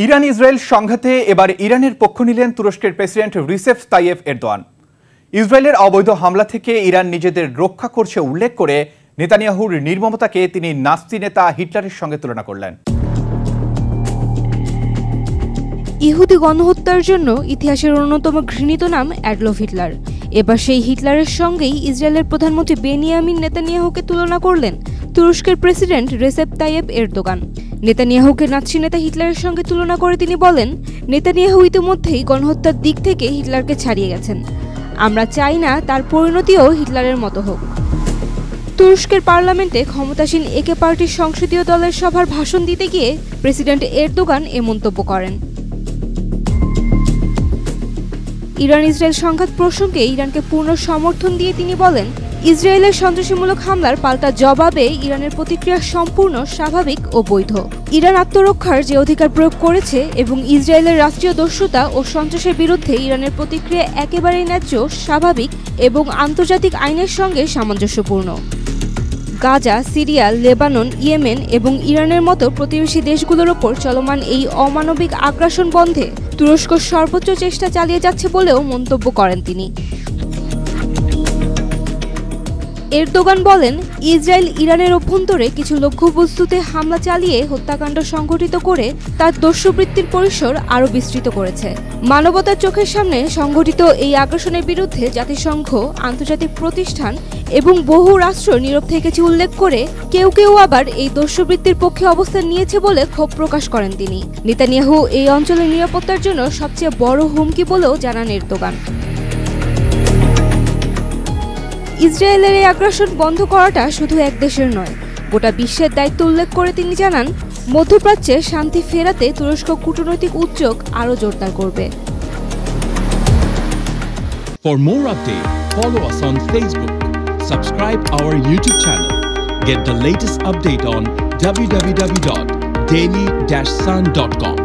Iran Israel সংঘাতে এবার ইরানের পক্ষ নিলেন তুরস্কের প্রেসিডেন্ট রিসেপ তাইয়েপ এরদোয়ান। ইসরায়েলের অবৈধ হামলা থেকে ইরান নিজেদের রক্ষা করছে উল্লেখ করে নেতানিয়াহুর নির্মমতাকে তিনি নাৎসি নেতা হিটলারের সঙ্গে তুলনা করলেন। ইহুদি গণহত্যার জন্য ইতিহাসের অন্যতম ঘৃণিত নাম অ্যাডলফ হিটলার। এবার সেই হিটলারের সঙ্গেই ইসরায়েলের প্রধানমন্ত্রী বেনিয়ামিন নেতানিয়াহুকে তুলনা করলেন তুরস্কের প্রেসিডেন্ট রেসেপ তাইয়েপ এরদোগান। নেতানিয়াহুকে নাৎসি নেতা হিটলারের সঙ্গে তুলনা করে তিনি বলেন, নেতানিয়াহু ইতিমধ্যেই গণহত্যার দিক থেকে হিটলারকে ছাড়িয়ে গেছেন। আমরা চাই না তার পরিণতিও হিটলারের মতো হোক। তুরস্কের পার্লামেন্টে ক্ষমতাসীন একে পার্টির সংসদীয় দলের সভার ভাষণ দিতে গিয়ে প্রেসিডেন্ট এরদোগান এ মন্তব্য করেন। ইরান ইসরায়েল সংঘাত প্রসঙ্গে ইরানকে পূর্ণ সমর্থন দিয়ে তিনি বলেন, ইসরায়েলের সন্ত্রাসীমূলক হামলার পাল্টা জবাবে ইরানের প্রতিক্রিয়া সম্পূর্ণ স্বাভাবিক ও বৈধ। ইরান আত্মরক্ষার যে অধিকার প্রয়োগ করেছে এবং ইসরায়েলের রাষ্ট্রীয় দস্যুতা ও সন্ত্রাসের বিরুদ্ধে ইরানের প্রতিক্রিয়া একেবারেই ন্যায্য, স্বাভাবিক এবং আন্তর্জাতিক আইনের সঙ্গে সামঞ্জস্যপূর্ণ। গাজা, সিরিয়া, লেবানন, ইয়েমেন এবং ইরানের মতো প্রতিবেশী দেশগুলোর ওপর চলমান এই অমানবিক আগ্রাসন বন্ধে তুরস্ক সর্বোচ্চ চেষ্টা চালিয়ে যাচ্ছে বলেও মন্তব্য করেন তিনি। এরদোগান বলেন, ইসরায়েল ইরানের অভ্যন্তরে কিছু লক্ষ্যবস্তুতে হামলা চালিয়ে হত্যাকাণ্ড সংঘটিত করে তার দস্যুবৃত্তির পরিসর আরও বিস্তৃত করেছে। মানবতার চোখের সামনে সংঘটিত এই আগ্রাসনের বিরুদ্ধে জাতিসংঘ, আন্তর্জাতিক প্রতিষ্ঠান এবং বহু রাষ্ট্র নীরব থেকেছে উল্লেখ করে কেউ কেউ আবার এই দস্যুবৃত্তির পক্ষে অবস্থান নিয়েছে বলে ক্ষোভ প্রকাশ করেন তিনি। নেতানিয়াহু এই অঞ্চলের নিরাপত্তার জন্য সবচেয়ে বড় হুমকি বলেও জানান এরদোগান। ইসরায়েলের এই আগ্রাসন বন্ধ করাটা শুধু এক দেশের নয়, গোটা বিশ্বের দায়িত্ব উল্লেখ করে তিনি জানান, মধ্যপ্রাচ্যে শান্তি ফেরাতে তুরস্ক কূটনৈতিক উদ্যোগ আরও জোরদার করবে। For more updates, follow us on Facebook, subscribe our YouTube channel, get the latest update on www.daily-sun.com.